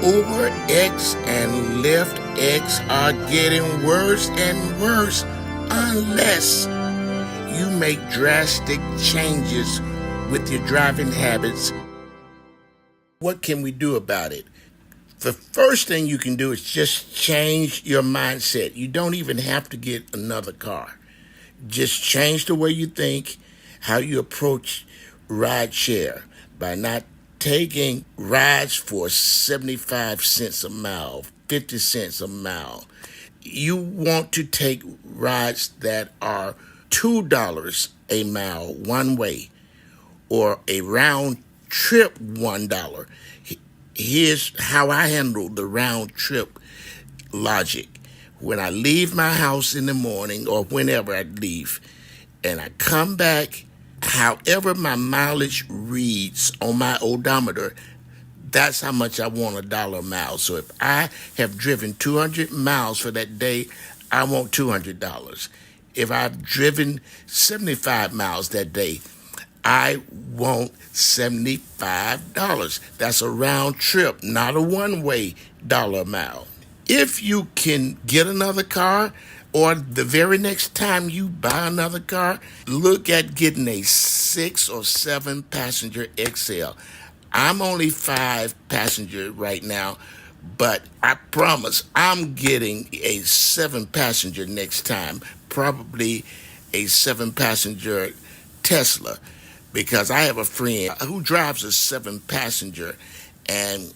Uber X and Lyft X are getting worse and worse unless you make drastic changes with your driving habits. What can we do about it? The first thing you can do is just change your mindset. You don't even have to get another car. Just change the way you think, how you approach ride share by not taking rides for 75 cents a mile, 50 cents a mile. You want to take rides that are $2 a mile one way or a round trip $1. Here's how I handle the round trip logic. When I leave my house in the morning or whenever I leave and I come back, however my mileage reads on my odometer, that's how much I want $1 a mile. So if I have driven 200 miles for that day, I want $200. If I've driven 75 miles that day, I want $75. That's a round trip, not a one-way dollar a mile. If you can get another car, or the very next time you buy another car, look at getting a 6 or 7 passenger XL. I'm only 5 passenger right now, but I promise I'm getting a 7 passenger next time, probably a 7 passenger Tesla, because I have a friend who drives a 7 passenger, and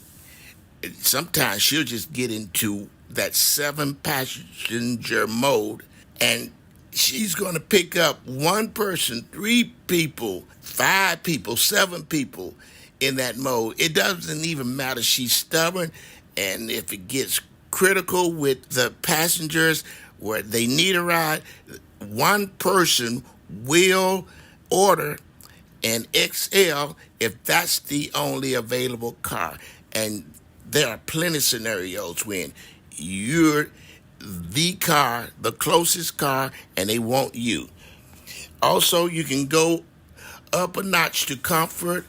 sometimes she'll just get into that 7 passenger mode, and she's going to pick up 1 person, 3 people, 5 people, 7 people in that mode. It doesn't even matter. She's stubborn, and if it gets critical with the passengers where they need a ride, 1 person will order an XL if that's the only available car. And there are plenty of scenarios when you're the car, the closest car, and they want you. Also, you can go up a notch to comfort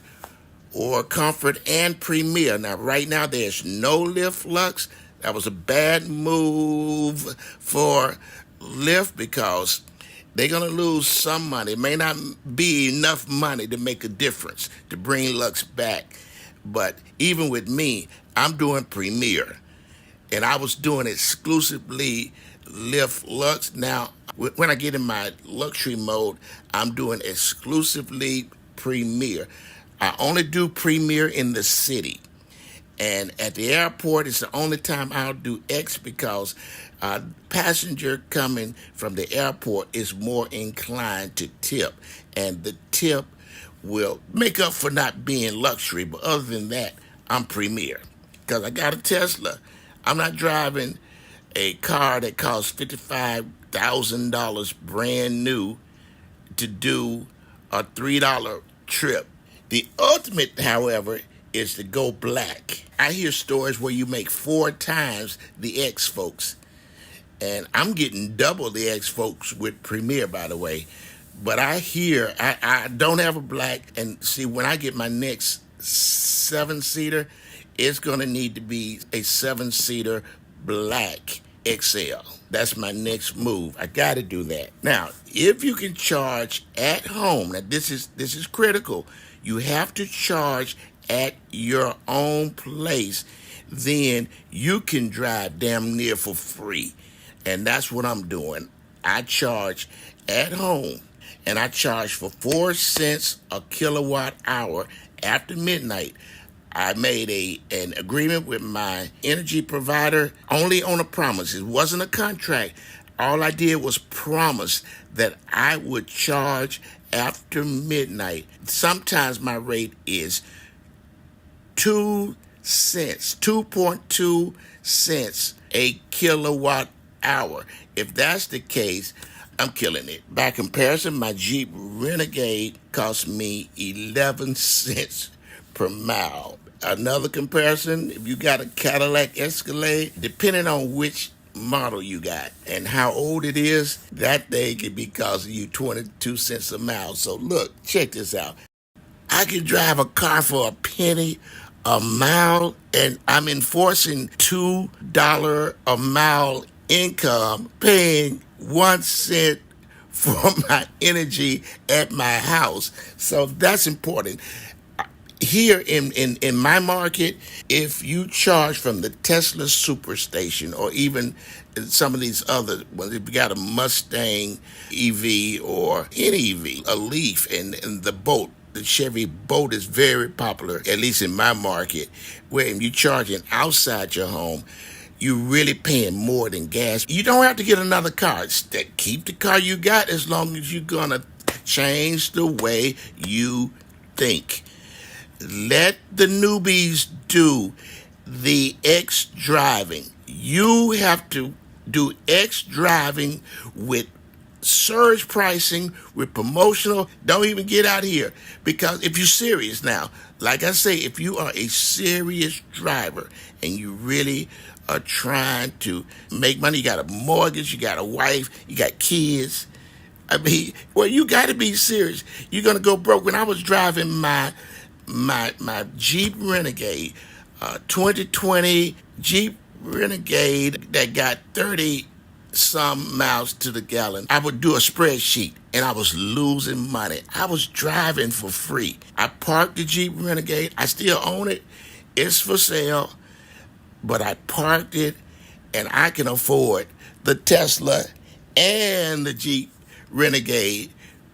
or comfort and premier. Now, right now, there's no Lyft Lux. That was a bad move for Lyft because they're going to lose some money. It may not be enough money to make a difference to bring Lux back. But even with me, I'm doing Premier. And I was doing exclusively Lyft Lux. Now, when I get in my luxury mode, I'm doing exclusively Premier. I only do Premier in the city. And at the airport, it's the only time I'll do X because passenger coming from the airport is more inclined to tip. And the tip will make up for not being luxury. But other than that, I'm Premier because I got a Tesla. I'm not driving a car that costs $55,000 brand new to do a $3 trip. The ultimate, however, is to go black. I hear stories where you make 4 times the X folks. And I'm getting double the X folks with Premier, by the way. But I hear, I don't have a black. And see, when I get my next 7-seater, it's going to need to be a 7-seater black XL. That's my next move. I got to do that. Now, if you can charge at home, now this is critical. You have to charge at your own place. Then you can drive damn near for free. And that's what I'm doing. I charge at home. And I charge for 4 cents a kilowatt hour after midnight. I made an agreement with my energy provider only on a promise. It wasn't a contract. All I did was promise that I would charge after midnight. Sometimes my rate is 2 cents, 2.2 cents a kilowatt hour. If that's the case, I'm killing it. By comparison, my Jeep Renegade cost me 11 cents per mile. Another comparison, if you got a Cadillac Escalade, depending on which model you got and how old it is, that thing could be costing you 22 cents a mile. So look, check this out. I could drive a car for a penny a mile, and I'm enforcing $2 a mile income, paying 1 cent for my energy at my house. So that's important. Here in my market, if you charge from the Tesla Superstation or even some of these other ones, if you got a Mustang EV or any EV, a Leaf, and the boat, the Chevy boat is very popular, at least in my market, where if you charging outside your home, you're really paying more than gas. You don't have to get another car. Keep the car you got as long as you're gonna change the way you think. Let the newbies do the X driving. You have to do X driving with surge pricing, with promotional. Don't even get out here, because if you're serious now, like I say, if you are a serious driver and you really are trying to make money, you got a mortgage, you got a wife, you got kids. I mean, well, you got to be serious. You're gonna go broke. When I was driving my Jeep Renegade, 2020 Jeep Renegade that got 30 some miles to the gallon, I would do a spreadsheet and I was losing money. I was driving for free. I parked the Jeep Renegade. I still own it. It's for sale, but I parked it, and I can afford the Tesla and the Jeep Renegade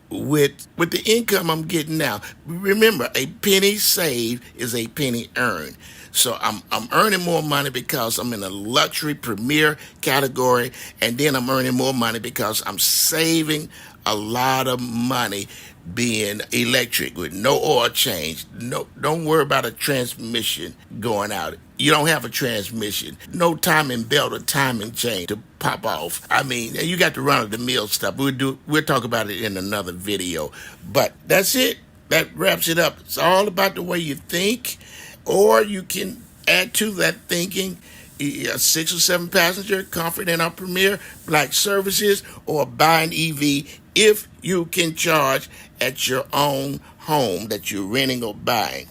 with the income I'm getting now. Remember, a penny saved is a penny earned. So I'm earning more money because I'm in a luxury premier category, and then I'm earning more money because I'm saving a lot of money being electric with no oil change. No, don't worry about a transmission going out. You don't have a transmission. No timing belt or timing chain to pop off. I mean, you got the run of the mill stuff. We'll talk about it in another video. But that's it. That wraps it up. It's all about the way you think, or you can add to that thinking a 6 or 7 passenger comfort in our premier black services, or buy an EV if you can charge at your own home that you're renting or buying.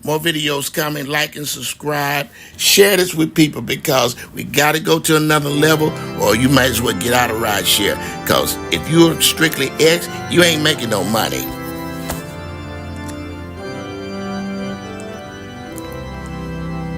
More videos coming. Like and subscribe. Share this with people, because we got to go to another level, or you might as well get out of ride share, because if you're strictly X, you ain't making no money.